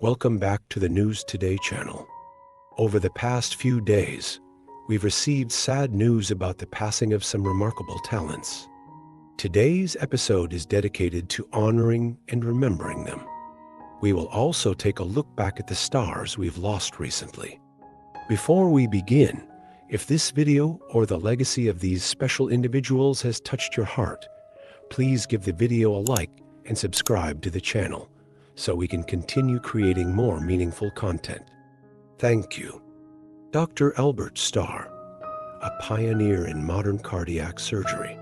Welcome back to the News Today channel. Over the past few days, we've received sad news about the passing of some remarkable talents. Today's episode is dedicated to honoring and remembering them. We will also take a look back at the stars we've lost recently. Before we begin, if this video or the legacy of these special individuals has touched your heart, please give the video a like and subscribe to the channel, so we can continue creating more meaningful content. Thank you. Dr. Albert Starr, a pioneer in modern cardiac surgery.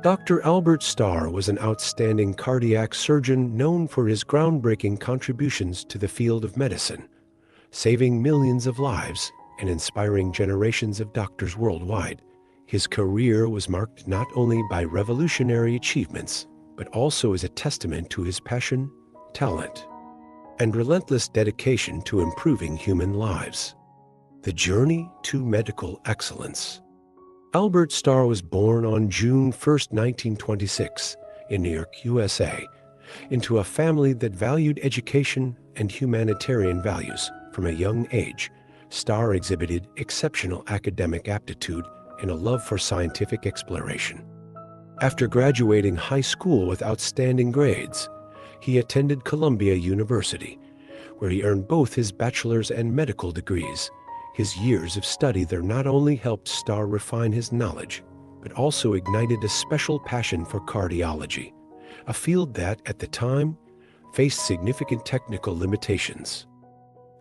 Dr. Albert Starr was an outstanding cardiac surgeon known for his groundbreaking contributions to the field of medicine, saving millions of lives and inspiring generations of doctors worldwide. His career was marked not only by revolutionary achievements, but also as a testament to his passion, talent, and relentless dedication to improving human lives. The journey to medical excellence. Albert Starr was born on June 1, 1926, in New York, USA, into a family that valued education and humanitarian values. From a young age, Starr exhibited exceptional academic aptitude and a love for scientific exploration. After graduating high school with outstanding grades, he attended Columbia University, where he earned both his bachelor's and medical degrees. His years of study there not only helped Starr refine his knowledge, but also ignited a special passion for cardiology, a field that, at the time, faced significant technical limitations.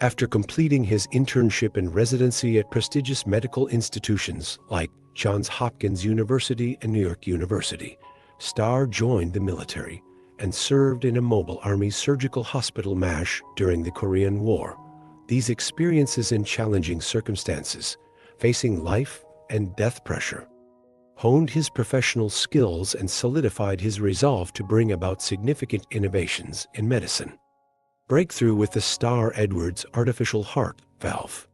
After completing his internship and residency at prestigious medical institutions like Johns Hopkins University and New York University, Starr joined the military and served in a mobile Army surgical hospital MASH during the Korean War. These experiences in challenging circumstances, facing life and death pressure, honed his professional skills and solidified his resolve to bring about significant innovations in medicine. Breakthrough with the Starr-Edwards artificial heart valve.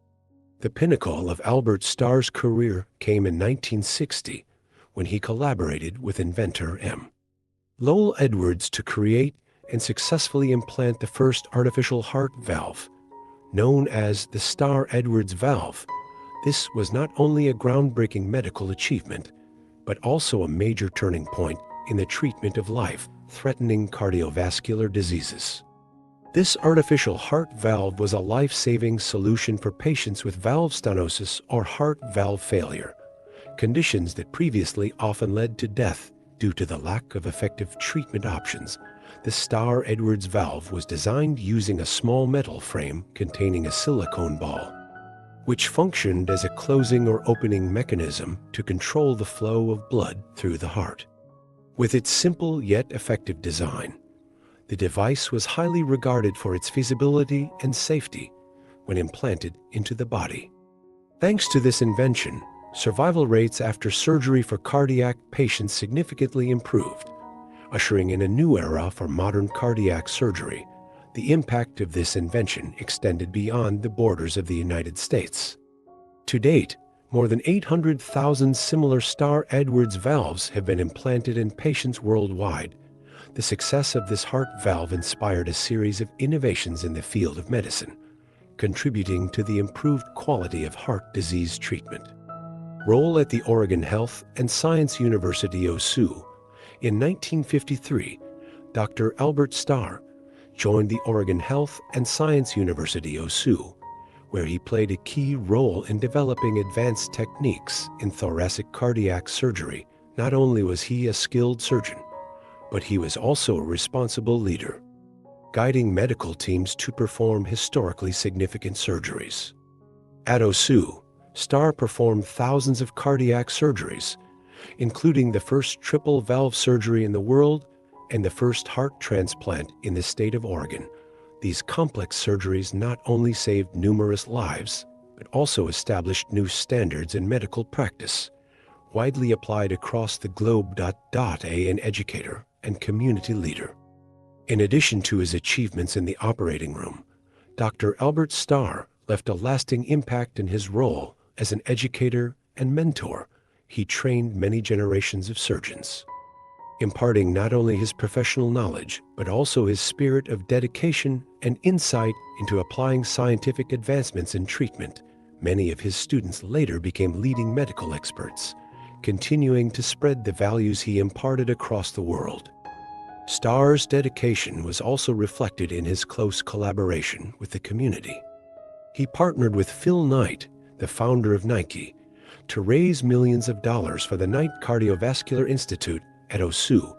The pinnacle of Albert Starr's career came in 1960 when he collaborated with inventor M. Lowell Edwards to create and successfully implant the first artificial heart valve, known as the Starr-Edwards valve. This was not only a groundbreaking medical achievement, but also a major turning point in the treatment of life-threatening cardiovascular diseases. This artificial heart valve was a life-saving solution for patients with valve stenosis or heart valve failure, conditions that previously often led to death due to the lack of effective treatment options. The Starr-Edwards valve was designed using a small metal frame containing a silicone ball, which functioned as a closing or opening mechanism to control the flow of blood through the heart. With its simple yet effective design, the device was highly regarded for its feasibility and safety when implanted into the body. Thanks to this invention, survival rates after surgery for cardiac patients significantly improved, ushering in a new era for modern cardiac surgery. The impact of this invention extended beyond the borders of the United States. To date, more than 800,000 similar Starr-Edwards valves have been implanted in patients worldwide. The success of this heart valve inspired a series of innovations in the field of medicine, contributing to the improved quality of heart disease treatment. Role at the Oregon Health and Science University OSU. In 1953, Dr. Albert Starr joined the Oregon Health and Science University OSU, where he played a key role in developing advanced techniques in thoracic cardiac surgery. Not only was he a skilled surgeon, but he was also a responsible leader, guiding medical teams to perform historically significant surgeries. At OSU, Starr performed thousands of cardiac surgeries, including the first triple valve surgery in the world and the first heart transplant in the state of Oregon. These complex surgeries not only saved numerous lives, but also established new standards in medical practice, widely applied across the globe. An educator and community leader. In addition to his achievements in the operating room, Dr. Albert Starr left a lasting impact in his role as an educator and mentor. He trained many generations of surgeons, imparting not only his professional knowledge, but also his spirit of dedication and insight into applying scientific advancements in treatment. Many of his students later became leading medical experts, continuing to spread the values he imparted across the world. Starr's dedication was also reflected in his close collaboration with the community. He partnered with Phil Knight, the founder of Nike, to raise millions of dollars for the Knight Cardiovascular Institute at Osu.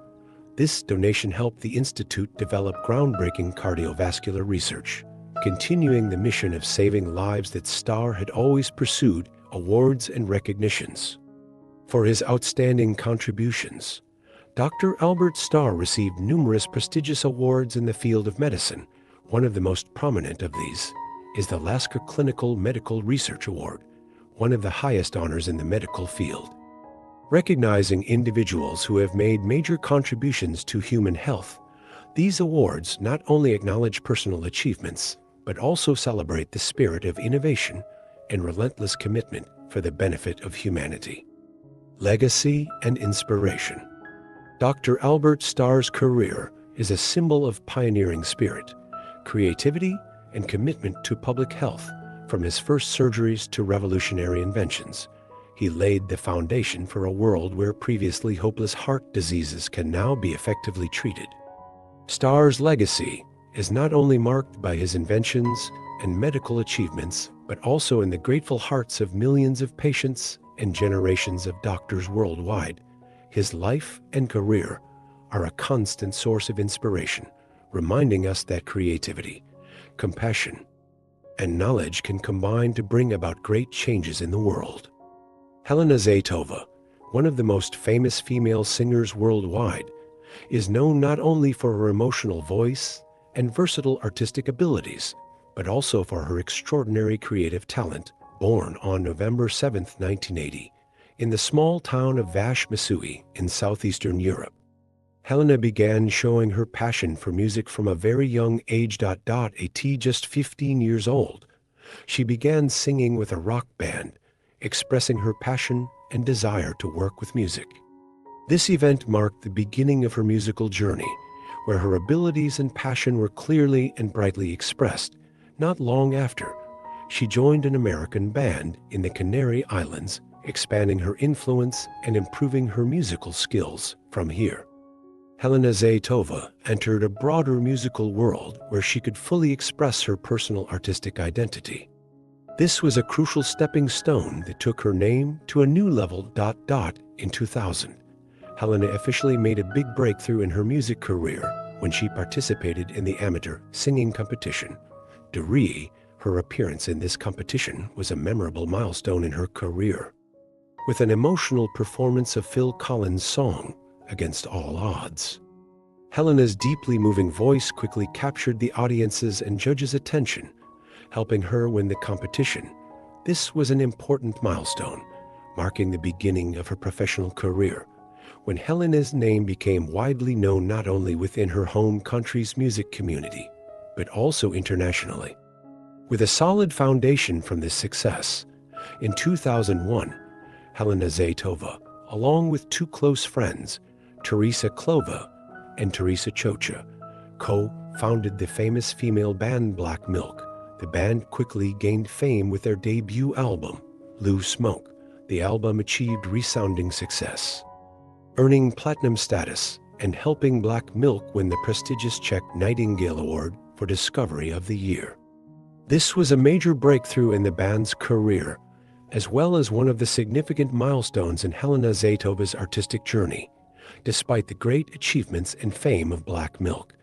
This donation helped the institute develop groundbreaking cardiovascular research, continuing the mission of saving lives that Starr had always pursued. Awards and recognitions. For his outstanding contributions, Dr. Albert Starr received numerous prestigious awards in the field of medicine. One of the most prominent of these is the Lasker Clinical Medical Research Award, one of the highest honors in the medical field. Recognizing individuals who have made major contributions to human health, these awards not only acknowledge personal achievements, but also celebrate the spirit of innovation and relentless commitment for the benefit of humanity. Legacy and inspiration. Dr. Albert Starr's career is a symbol of pioneering spirit, creativity, and commitment to public health. From his first surgeries to revolutionary inventions, he laid the foundation for a world where previously hopeless heart diseases can now be effectively treated. Starr's legacy is not only marked by his inventions and medical achievements, but also in the grateful hearts of millions of patients and generations of doctors worldwide. His life and career are a constant source of inspiration, reminding us that creativity, compassion, and knowledge can combine to bring about great changes in the world. Helena Zaytova, one of the most famous female singers worldwide, is known not only for her emotional voice and versatile artistic abilities, but also for her extraordinary creative talent. Born on November 7, 1980, in the small town of Vash, Missouri in southeastern Europe, Helena began showing her passion for music from a very young age. At just 15 years old, she began singing with a rock band, expressing her passion and desire to work with music. This event marked the beginning of her musical journey, where her abilities and passion were clearly and brightly expressed. Not long after, she joined an American band in the Canary Islands, expanding her influence and improving her musical skills. From here, Helena Zaytova entered a broader musical world where she could fully express her personal artistic identity. This was a crucial stepping stone that took her name to a new level. In 2000, Helena officially made a big breakthrough in her music career when she participated in the amateur singing competition. Her appearance in this competition was a memorable milestone in her career. With an emotional performance of Phil Collins' song, Against All Odds, Helena's deeply moving voice quickly captured the audience's and judges' attention, helping her win the competition. This was an important milestone, marking the beginning of her professional career, when Helena's name became widely known not only within her home country's music community, but also internationally. With a solid foundation from this success, in 2001, Helena Zaytova, along with two close friends, Teresa Klova and Teresa Chocha, co-founded the famous female band Black Milk. The band quickly gained fame with their debut album, Blue Smoke. The album achieved resounding success, earning platinum status and helping Black Milk win the prestigious Czech Nightingale Award for Discovery of the Year. This was a major breakthrough in the band's career, as well as one of the significant milestones in Helena Zaytova's artistic journey. Despite the great achievements and fame of Black Milk,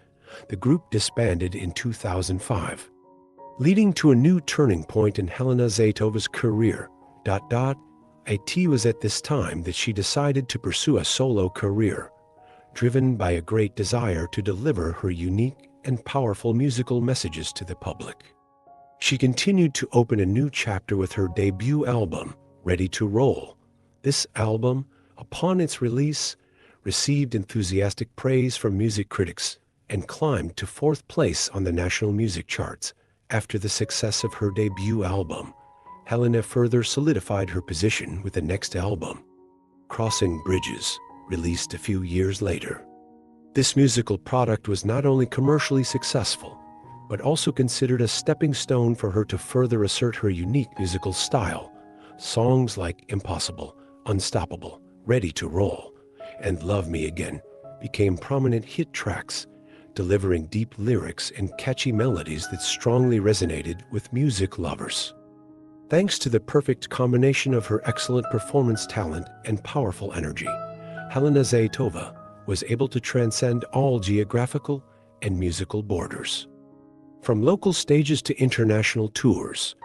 the group disbanded in 2005, leading to a new turning point in Helena Zaytova's career. It was at this time that she decided to pursue a solo career, driven by a great desire to deliver her unique and powerful musical messages to the public. She continued to open a new chapter with her debut album, Ready to Roll. This album, upon its release, received enthusiastic praise from music critics and climbed to 4th place on the national music charts. After the success of her debut album, Helena further solidified her position with the next album, Crossing Bridges. released a few years later. This musical product was not only commercially successful, but also considered a stepping stone for her to further assert her unique musical style. Songs like Impossible, Unstoppable, Ready to Roll, and Love Me Again became prominent hit tracks, delivering deep lyrics and catchy melodies that strongly resonated with music lovers. Thanks to the perfect combination of her excellent performance talent and powerful energy, Helena Zaytova was able to transcend all geographical and musical borders. From local stages to international tours,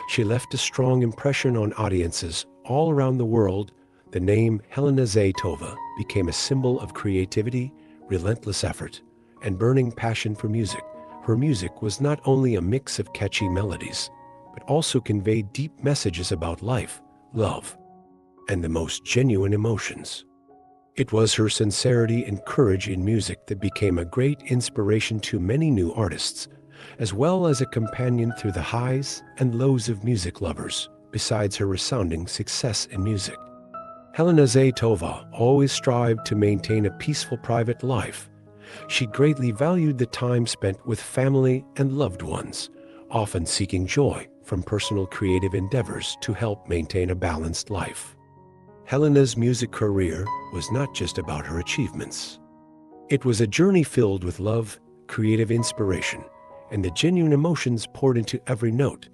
she left a strong impression on audiences all around the world. The name Helena Zaytova became a symbol of creativity, relentless effort, and burning passion for music. Her music was not only a mix of catchy melodies, but also conveyed deep messages about life, love, and the most genuine emotions. It was her sincerity and courage in music that became a great inspiration to many new artists, as well as a companion through the highs and lows of music lovers. Besides her resounding success in music, Helena Zaytova always strived to maintain a peaceful private life. She greatly valued the time spent with family and loved ones, often seeking joy from personal creative endeavors to help maintain a balanced life. Helena's music career was not just about her achievements. It was a journey filled with love, creative inspiration, and the genuine emotions poured into every note.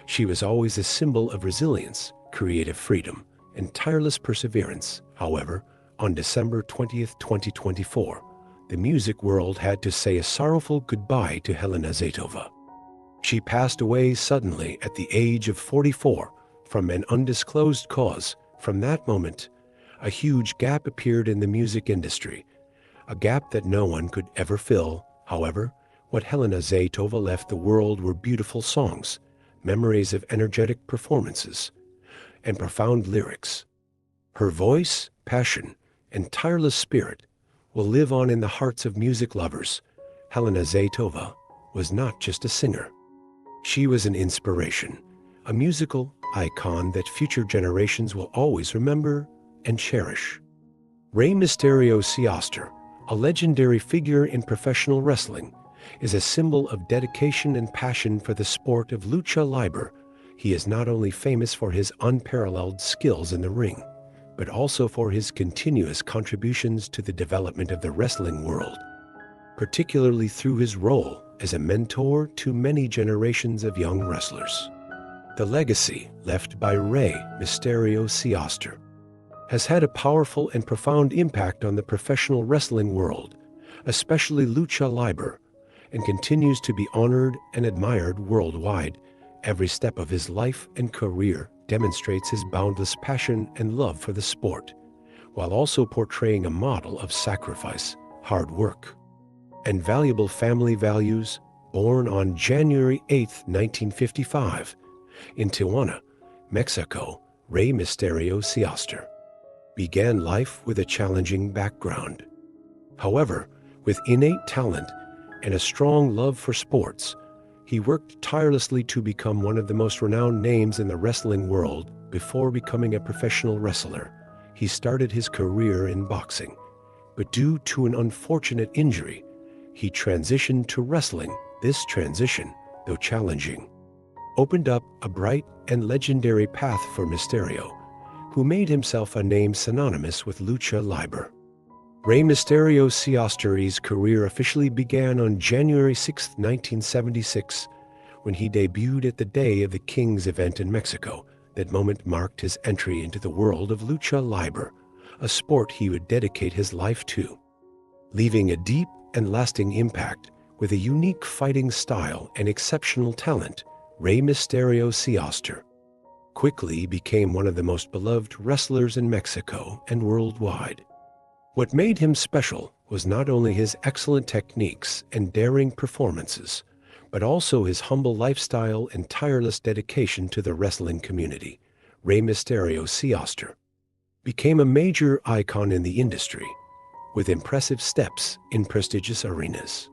She was always a symbol of resilience, creative freedom, and tireless perseverance. However, on December 20th, 2024, the music world had to say a sorrowful goodbye to Helena Zaytova. She passed away suddenly at the age of 44 from an undisclosed cause. From that moment, a huge gap appeared in the music industry, a gap that no one could ever fill. However, what Helena Zaytova left the world were beautiful songs, memories of energetic performances, and profound lyrics. Her voice, passion, and tireless spirit will live on in the hearts of music lovers. Helena Zaytova was not just a singer. She was an inspiration, a musical icon that future generations will always remember and cherish. Rey Mysterio Sostre, a legendary figure in professional wrestling, is a symbol of dedication and passion for the sport of lucha libre. He is not only famous for his unparalleled skills in the ring, but also for his continuous contributions to the development of the wrestling world, particularly through his role as a mentor to many generations of young wrestlers. The legacy left by Rey Mysterio Sostre has had a powerful and profound impact on the professional wrestling world, especially lucha libre, and continues to be honored and admired worldwide. Every step of his life and career demonstrates his boundless passion and love for the sport, while also portraying a model of sacrifice, hard work, and valuable family values. Born on January 8, 1955, in Tijuana, Mexico, Rey Mysterio Sostre began life with a challenging background. However, with innate talent and a strong love for sports, he worked tirelessly to become one of the most renowned names in the wrestling world. Before becoming a professional wrestler, he started his career in boxing, but due to an unfortunate injury, he transitioned to wrestling. This transition, though challenging, opened up a bright and legendary path for Mysterio, who made himself a name synonymous with lucha libre. Rey Mysterio Sostre's career officially began on January 6, 1976, when he debuted at the Day of the Kings event in Mexico. That moment marked his entry into the world of lucha libre, a sport he would dedicate his life to, leaving a deep and lasting impact. With a unique fighting style and exceptional talent, Rey Mysterio Sostre quickly became one of the most beloved wrestlers in Mexico and worldwide. What made him special was not only his excellent techniques and daring performances, but also his humble lifestyle and tireless dedication to the wrestling community. Rey Mysterio Sostre became a major icon in the industry, with impressive steps in prestigious arenas.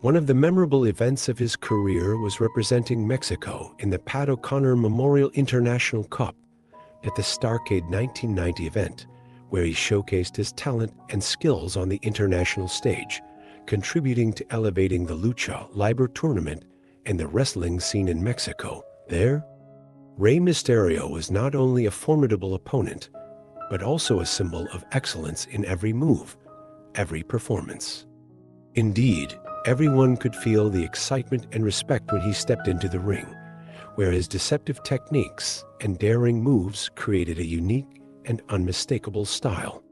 One of the memorable events of his career was representing Mexico in the Pat O'Connor Memorial International Cup at the Starrcade 1990 event, where he showcased his talent and skills on the international stage, contributing to elevating the lucha libre tournament and the wrestling scene in Mexico. There, Rey Mysterio was not only a formidable opponent, but also a symbol of excellence in every move, every performance. Indeed, everyone could feel the excitement and respect when he stepped into the ring, where his deceptive techniques and daring moves created a unique and unmistakable style.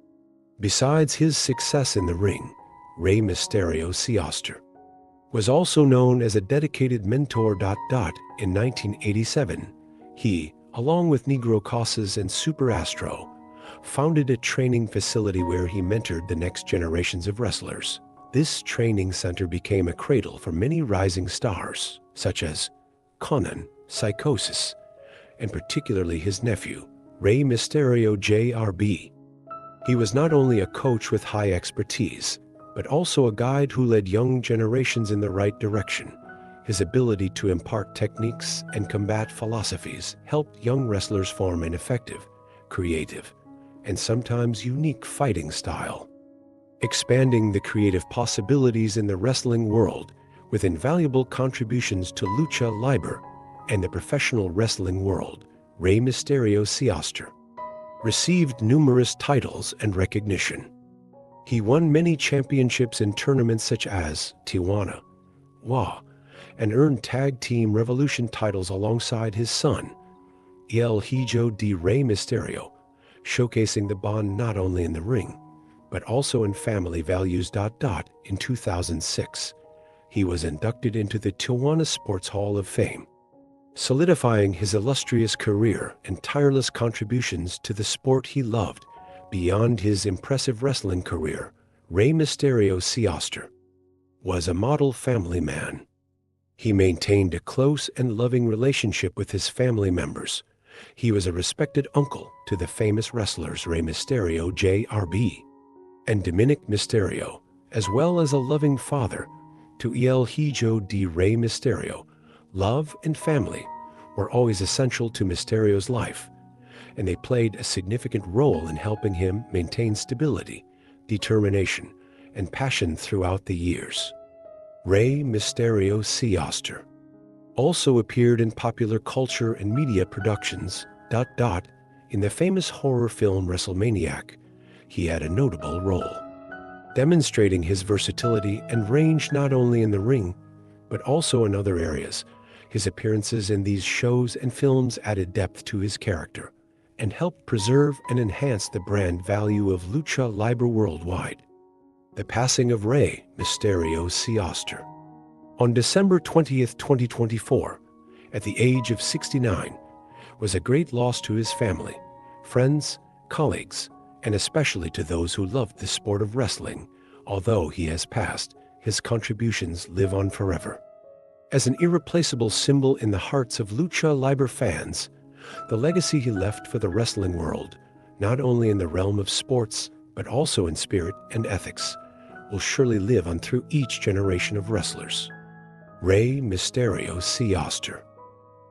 Besides his success in the ring, Rey Mysterio was also known as a dedicated mentor. In 1987, he, along with Negro Casas and Super Astro, founded a training facility where he mentored the next generations of wrestlers. This training center became a cradle for many rising stars, such as Conan, Psychosis, and particularly his nephew, Rey Mysterio Jr.B. He was not only a coach with high expertise, but also a guide who led young generations in the right direction. His ability to impart techniques and combat philosophies helped young wrestlers form an effective, creative, and sometimes unique fighting style, expanding the creative possibilities in the wrestling world with invaluable contributions to lucha libre and the professional wrestling world. Rey Mysterio received numerous titles and recognition. He won many championships in tournaments such as Tijuana, and earned Tag Team Revolution titles alongside his son, El Hijo de Rey Mysterio, showcasing the bond not only in the ring, but also in family values. In 2006, he was inducted into the Tijuana Sports Hall of Fame, solidifying his illustrious career and tireless contributions to the sport he loved. Beyond his impressive wrestling career, Rey Mysterio was a model family man. He maintained a close and loving relationship with his family members. He was a respected uncle to the famous wrestlers Rey Mysterio Jr.B. and Dominic Mysterio, as well as a loving father to El Hijo de Rey Mysterio. Love and family were always essential to Mysterio's life, and they played a significant role in helping him maintain stability, determination, and passion throughout the years. Rey Mysterio also appeared in popular culture and media productions. In the famous horror film WrestleManiac, he had a notable role, demonstrating his versatility and range not only in the ring, but also in other areas. His appearances in these shows and films added depth to his character and helped preserve and enhance the brand value of lucha libre worldwide. The passing of Rey Mysterio on December 20th, 2024, at the age of 69, was a great loss to his family, friends, colleagues, and especially to those who loved the sport of wrestling. Although he has passed, his contributions live on forever. As an irreplaceable symbol in the hearts of lucha libre fans, the legacy he left for the wrestling world, not only in the realm of sports, but also in spirit and ethics, will surely live on through each generation of wrestlers. Rey Mysterio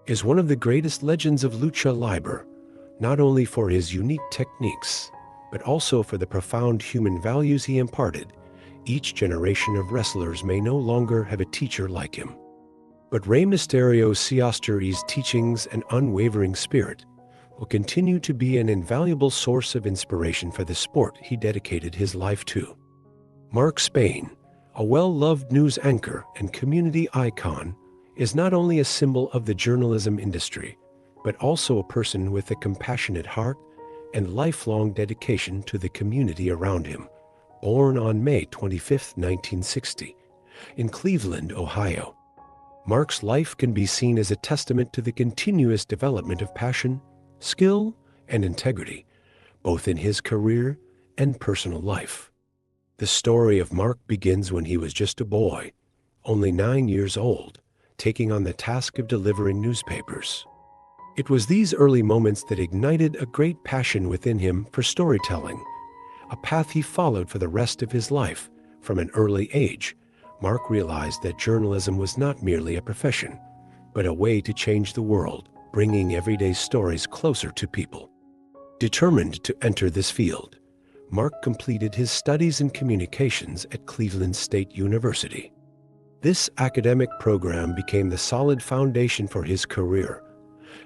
is one of the greatest legends of lucha libre, not only for his unique techniques, but also for the profound human values he imparted. Each generation of wrestlers may no longer have a teacher like him, but Rey Mysterio's teachings and unwavering spirit will continue to be an invaluable source of inspiration for the sport he dedicated his life to. Mark Spain, a well-loved news anchor and community icon, is not only a symbol of the journalism industry, but also a person with a compassionate heart and lifelong dedication to the community around him. Born on May 25, 1960, in Cleveland, Ohio, Mark's life can be seen as a testament to the continuous development of passion, skill, and integrity, both in his career and personal life. The story of Mark begins when he was just a boy, only 9 years old, taking on the task of delivering newspapers. It was these early moments that ignited a great passion within him for storytelling, a path he followed for the rest of his life. From an early age, Mark realized that journalism was not merely a profession, but a way to change the world, bringing everyday stories closer to people. Determined to enter this field, Mark completed his studies in communications at Cleveland State University. This academic program became the solid foundation for his career,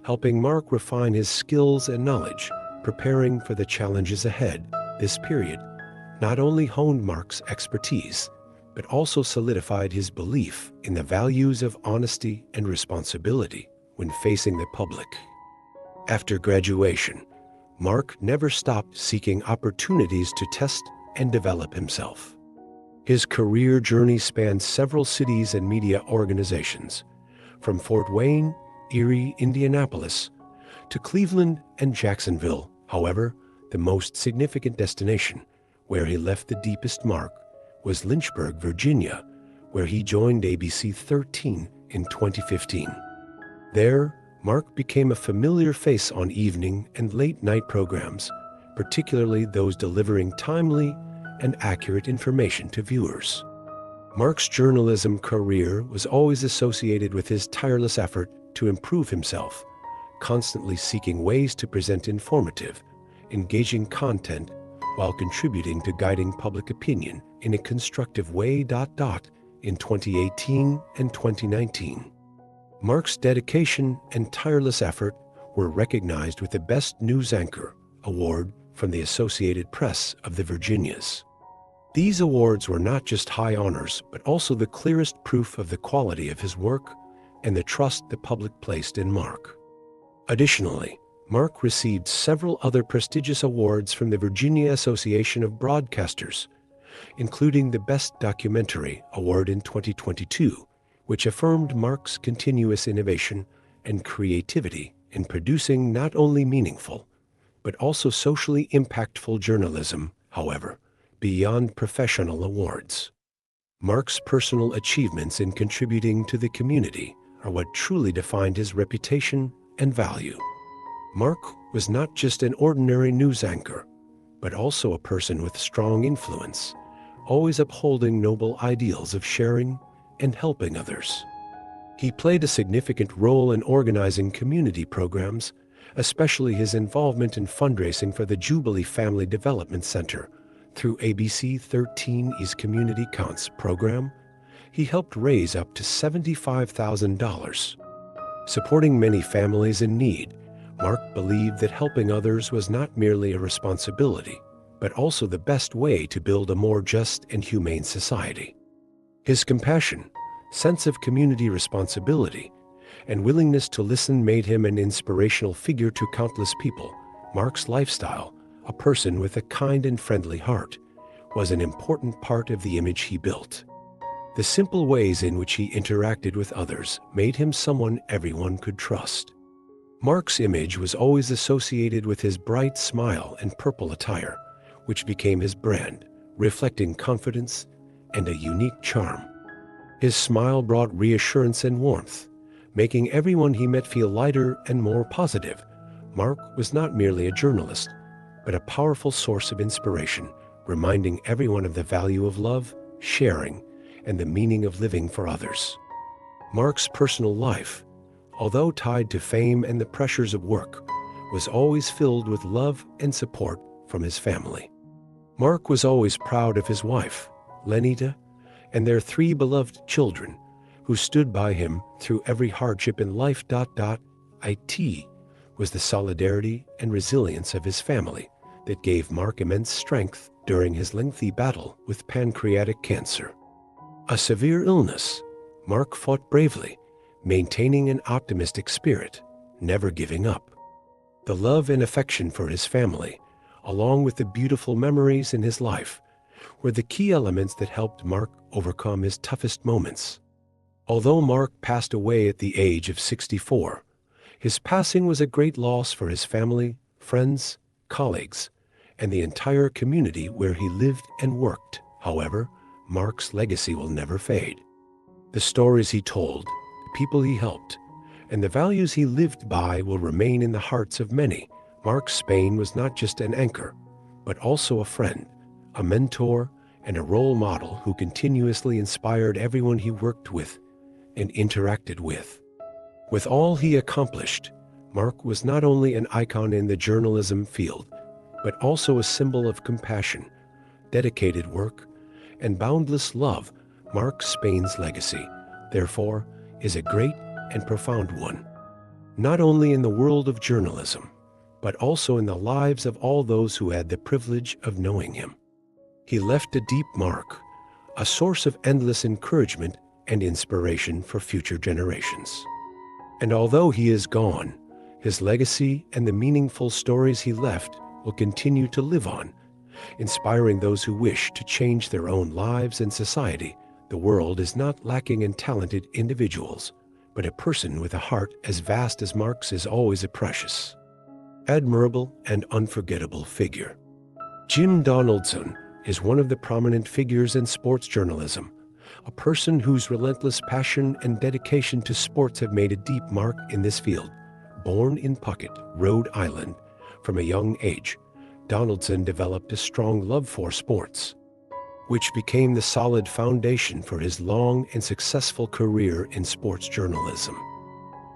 helping Mark refine his skills and knowledge, preparing for the challenges ahead. This period not only honed Mark's expertise, but also solidified his belief in the values of honesty and responsibility when facing the public. After graduation, Mark never stopped seeking opportunities to test and develop himself. His career journey spanned several cities and media organizations, from Fort Wayne, Erie, Indianapolis, to Cleveland and Jacksonville. However, the most significant destination where he left the deepest mark was Lynchburg, Virginia, where he joined ABC 13 in 2015. There, Mark became a familiar face on evening and late-night programs, particularly those delivering timely and accurate information to viewers. Mark's journalism career was always associated with his tireless effort to improve himself, constantly seeking ways to present informative, engaging content while contributing to guiding public opinion in a constructive way. In 2018 and 2019, Mark's dedication and tireless effort were recognized with the Best News Anchor award from the Associated Press of the Virginias. These awards were not just high honors, but also the clearest proof of the quality of his work and the trust the public placed in Mark. Additionally, Mark received several other prestigious awards from the Virginia Association of Broadcasters, including the Best Documentary Award in 2022, which affirmed Mark's continuous innovation and creativity in producing not only meaningful, but also socially impactful journalism. However, beyond professional awards, Mark's personal achievements in contributing to the community are what truly defined his reputation and value. Mark was not just an ordinary news anchor, but also a person with strong influence, always upholding noble ideals of sharing and helping others. He played a significant role in organizing community programs, especially his involvement in fundraising for the Jubilee Family Development Center. Through ABC 13's Community Counts program, he helped raise up to $75,000. Supporting many families in need, Mark believed that helping others was not merely a responsibility, but also the best way to build a more just and humane society. His compassion, sense of community responsibility, and willingness to listen made him an inspirational figure to countless people. Mark's lifestyle, a person with a kind and friendly heart, was an important part of the image he built. The simple ways in which he interacted with others made him someone everyone could trust. Mark's image was always associated with his bright smile and purple attire, which became his brand, reflecting confidence and a unique charm. His smile brought reassurance and warmth, making everyone he met feel lighter and more positive. Mark was not merely a journalist, but a powerful source of inspiration, reminding everyone of the value of love, sharing, and the meaning of living for others. Mark's personal life, although tied to fame and the pressures of work, was always filled with love and support from his family. Mark was always proud of his wife, Lenita, and their 3 beloved children, who stood by him through every hardship in life. It was the solidarity and resilience of his family that gave Mark immense strength during his lengthy battle with pancreatic cancer. A severe illness, Mark fought bravely, maintaining an optimistic spirit, never giving up. The love and affection for his family, along with the beautiful memories in his life, were the key elements that helped Mark overcome his toughest moments. Although Mark passed away at the age of 64, his passing was a great loss for his family, friends, colleagues, and the entire community where he lived and worked. However, Mark's legacy will never fade. The stories he told, the people he helped, and the values he lived by will remain in the hearts of many. Mark Spain was not just an anchor, but also a friend, a mentor, and a role model who continuously inspired everyone he worked with and interacted with. With all he accomplished, Mark was not only an icon in the journalism field, but also a symbol of compassion, dedicated work, and boundless love. Mark Spain's legacy, therefore, is a great and profound one, not only in the world of journalism, but also in the lives of all those who had the privilege of knowing him. He left a deep mark, a source of endless encouragement and inspiration for future generations. And although he is gone, his legacy and the meaningful stories he left will continue to live on, inspiring those who wish to change their own lives and society. The world is not lacking in talented individuals, but a person with a heart as vast as Mark's is always a precious, admirable, and unforgettable figure. Jim Donaldson is one of the prominent figures in sports journalism, a person whose relentless passion and dedication to sports have made a deep mark in this field. Born in Puckett, Rhode Island, from a young age, Donaldson developed a strong love for sports, which became the solid foundation for his long and successful career in sports journalism.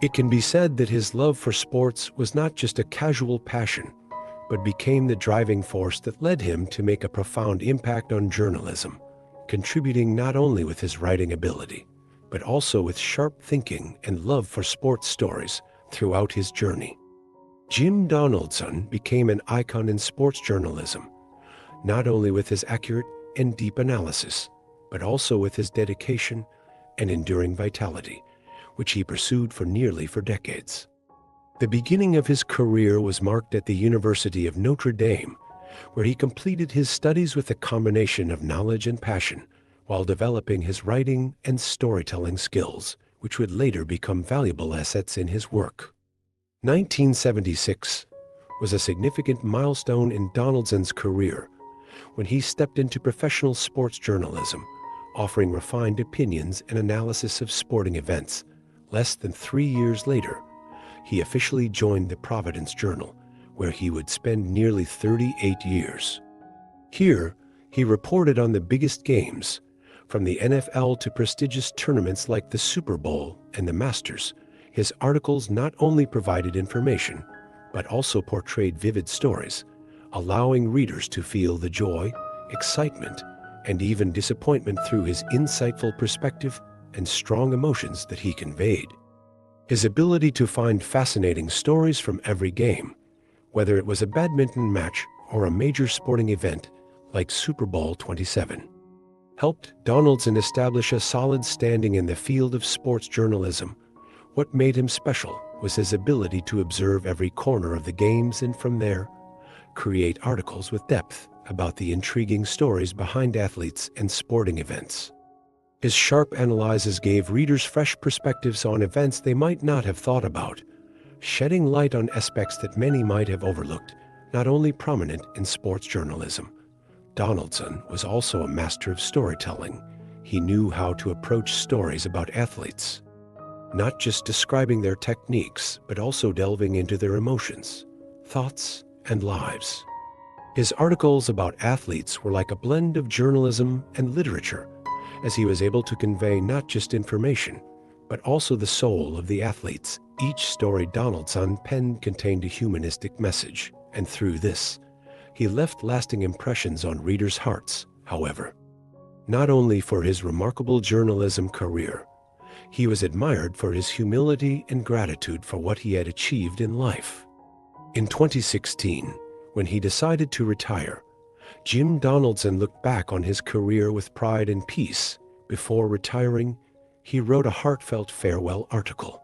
It can be said that his love for sports was not just a casual passion, but became the driving force that led him to make a profound impact on journalism, contributing not only with his writing ability, but also with sharp thinking and love for sports stories throughout his journey. Jim Donaldson became an icon in sports journalism, not only with his accurate and deep analysis, but also with his dedication and enduring vitality, which he pursued for decades. The beginning of his career was marked at the University of Notre Dame, where he completed his studies with a combination of knowledge and passion, while developing his writing and storytelling skills, which would later become valuable assets in his work. 1976 was a significant milestone in Donaldson's career when he stepped into professional sports journalism, offering refined opinions and analysis of sporting events. Less than 3 years later, he officially joined the Providence Journal, where he would spend nearly 38 years. Here, he reported on the biggest games, from the NFL to prestigious tournaments like the Super Bowl and the Masters. His articles not only provided information, but also portrayed vivid stories, allowing readers to feel the joy, excitement, and even disappointment through his insightful perspective and strong emotions that he conveyed. His ability to find fascinating stories from every game, whether it was a badminton match or a major sporting event like Super Bowl 27, helped Donaldson establish a solid standing in the field of sports journalism. What made him special was his ability to observe every corner of the games and from there, create articles with depth about the intriguing stories behind athletes and sporting events. His sharp analyses gave readers fresh perspectives on events they might not have thought about, shedding light on aspects that many might have overlooked. Not only prominent in sports journalism, Donaldson was also a master of storytelling. He knew how to approach stories about athletes, not just describing their techniques, but also delving into their emotions, thoughts, and lives. His articles about athletes were like a blend of journalism and literature, as he was able to convey not just information, but also the soul of the athletes. Each story Donaldson penned contained a humanistic message, and through this, he left lasting impressions on readers' hearts. However, not only for his remarkable journalism career, he was admired for his humility and gratitude for what he had achieved in life. In 2016, when he decided to retire, Jim Donaldson looked back on his career with pride and peace. Before retiring, he wrote a heartfelt farewell article,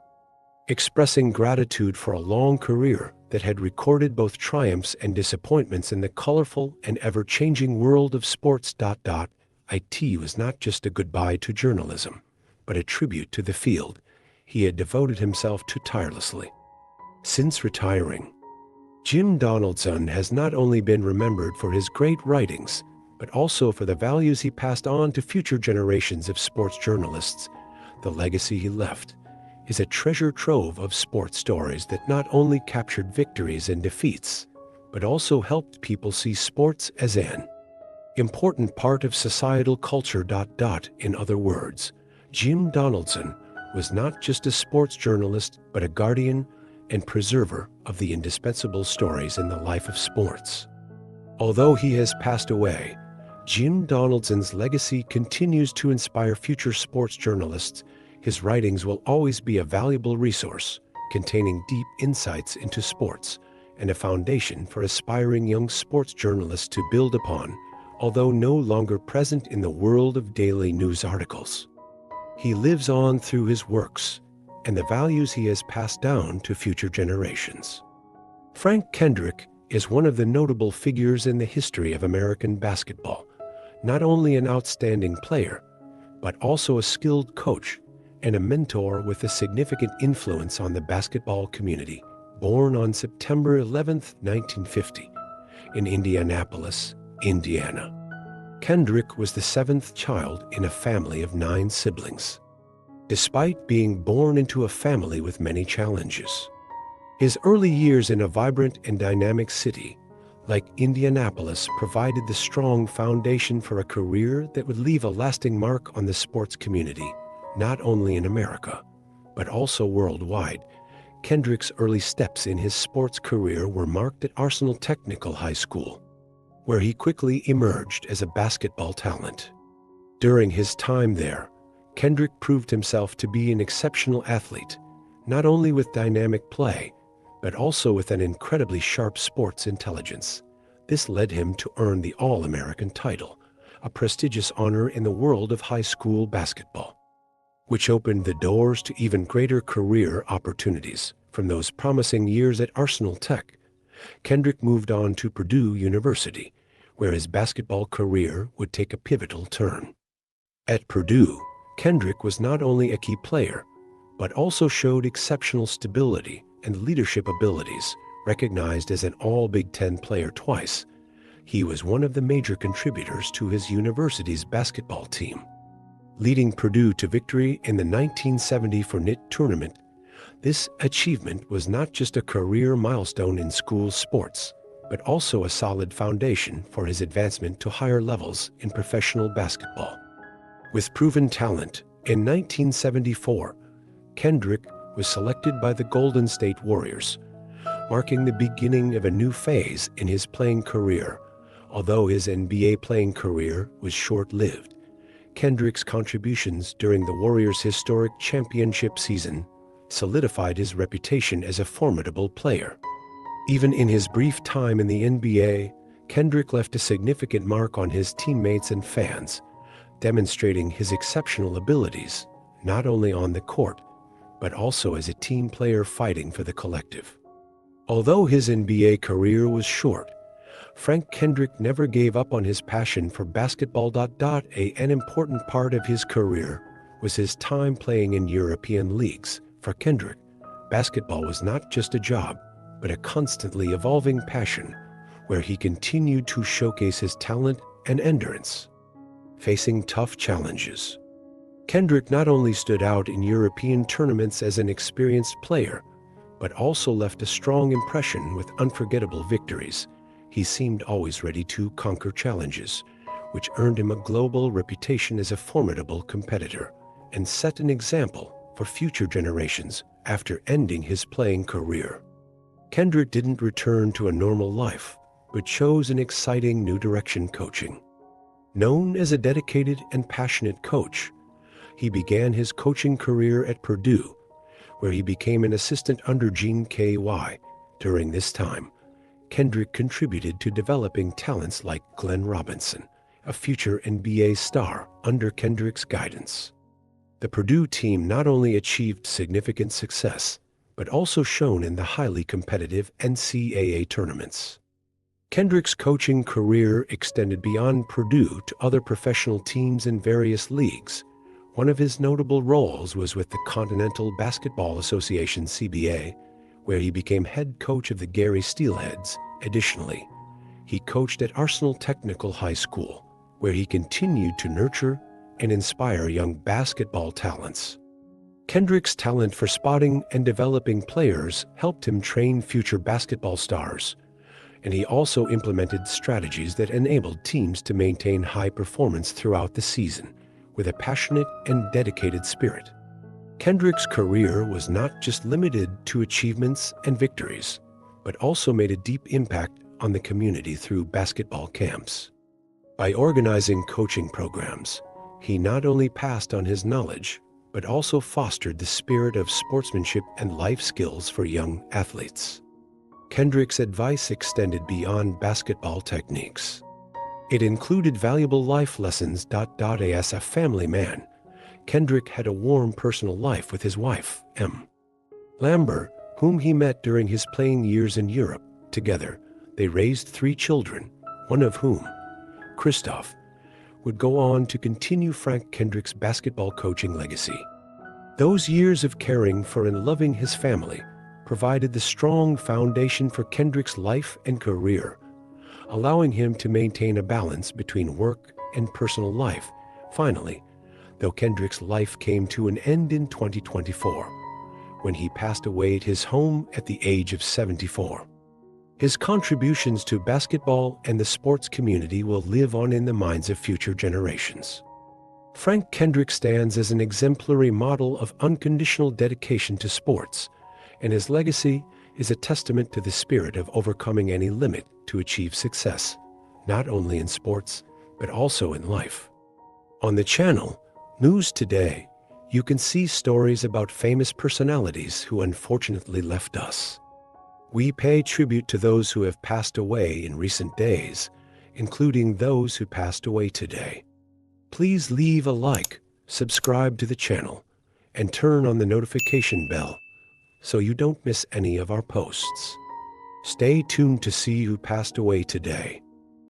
expressing gratitude for a long career that had recorded both triumphs and disappointments in the colorful and ever-changing world of sports. It was not just a goodbye to journalism, but a tribute to the field he had devoted himself to tirelessly. Since retiring, Jim Donaldson has not only been remembered for his great writings, but also for the values he passed on to future generations of sports journalists. The legacy he left is a treasure trove of sports stories that not only captured victories and defeats, but also helped people see sports as an important part of societal culture. In other words, Jim Donaldson was not just a sports journalist, but a guardian and preserver of the indispensable stories in the life of sports. Although he has passed away, Jim Donaldson's legacy continues to inspire future sports journalists. His writings will always be a valuable resource, containing deep insights into sports and a foundation for aspiring young sports journalists to build upon, although no longer present in the world of daily news articles. He lives on through his works and the values he has passed down to future generations. Frank Kendrick is one of the notable figures in the history of American basketball, not only an outstanding player, but also a skilled coach and a mentor with a significant influence on the basketball community. Born on September 11, 1950, in Indianapolis, Indiana, Kendrick was the seventh child in a family of 9 siblings. Despite being born into a family with many challenges, his early years in a vibrant and dynamic city like Indianapolis provided the strong foundation for a career that would leave a lasting mark on the sports community, not only in America, but also worldwide. Kendrick's early steps in his sports career were marked at Arsenal Technical High School, where he quickly emerged as a basketball talent. During his time there, Kendrick proved himself to be an exceptional athlete, not only with dynamic play, but also with an incredibly sharp sports intelligence. This led him to earn the All-American title, a prestigious honor in the world of high school basketball, which opened the doors to even greater career opportunities. From those promising years at Arsenal Tech, Kendrick moved on to Purdue University, where his basketball career would take a pivotal turn. At Purdue, Kendrick was not only a key player, but also showed exceptional stability and leadership abilities. Recognized as an All-Big Ten player twice, he was one of the major contributors to his university's basketball team, leading Purdue to victory in the 1974 NIT tournament. This achievement was not just a career milestone in school sports, but also a solid foundation for his advancement to higher levels in professional basketball. With proven talent, in 1974, Kendrick was selected by the Golden State Warriors, marking the beginning of a new phase in his playing career. Although his NBA playing career was short-lived, Kendrick's contributions during the Warriors' historic championship season solidified his reputation as a formidable player. Even in his brief time in the NBA, Kendrick left a significant mark on his teammates and fans, demonstrating his exceptional abilities, not only on the court, but also as a team player fighting for the collective. Although his NBA career was short, Frank Kendrick never gave up on his passion for basketball. An important part of his career was his time playing in European leagues. For Kendrick, basketball was not just a job, but a constantly evolving passion, where he continued to showcase his talent and endurance. Facing tough challenges, Kendrick not only stood out in European tournaments as an experienced player, but also left a strong impression with unforgettable victories. He seemed always ready to conquer challenges, which earned him a global reputation as a formidable competitor and set an example for future generations. After ending his playing career, Kendrick didn't return to a normal life, but chose an exciting new direction: coaching. Known as a dedicated and passionate coach, he began his coaching career at Purdue, where he became an assistant under Gene K.Y. During this time, Kendrick contributed to developing talents like Glenn Robinson, a future NBA star. Under Kendrick's guidance, the Purdue team not only achieved significant success, but also shone in the highly competitive NCAA tournaments. Kendrick's coaching career extended beyond Purdue to other professional teams in various leagues. One of his notable roles was with the Continental Basketball Association (CBA), where he became head coach of the Gary Steelheads. Additionally, he coached at Arsenal Technical High School, where he continued to nurture and inspire young basketball talents. Kendrick's talent for spotting and developing players helped him train future basketball stars, and he also implemented strategies that enabled teams to maintain high performance throughout the season with a passionate and dedicated spirit. Kendrick's career was not just limited to achievements and victories, but also made a deep impact on the community through basketball camps. By organizing coaching programs, he not only passed on his knowledge, but also fostered the spirit of sportsmanship and life skills for young athletes. Kendrick's advice extended beyond basketball techniques. It included valuable life lessons. As a family man, Kendrick had a warm personal life with his wife, M. Lambert, whom he met during his playing years in Europe. Together, they raised 3 children, one of whom, Christoph, would go on to continue Frank Kendrick's basketball coaching legacy. Those years of caring for and loving his family provided the strong foundation for Kendrick's life and career, allowing him to maintain a balance between work and personal life. Finally, though Kendrick's life came to an end in 2024, when he passed away at his home at the age of 74. His contributions to basketball and the sports community will live on in the minds of future generations. Frank Kendrick stands as an exemplary model of unconditional dedication to sports, and his legacy is a testament to the spirit of overcoming any limit to achieve success, not only in sports, but also in life. On the channel, News Today, you can see stories about famous personalities who unfortunately left us. We pay tribute to those who have passed away in recent days, including those who passed away today. Please leave a like, subscribe to the channel, and turn on the notification bell so you don't miss any of our posts. Stay tuned to see who passed away today.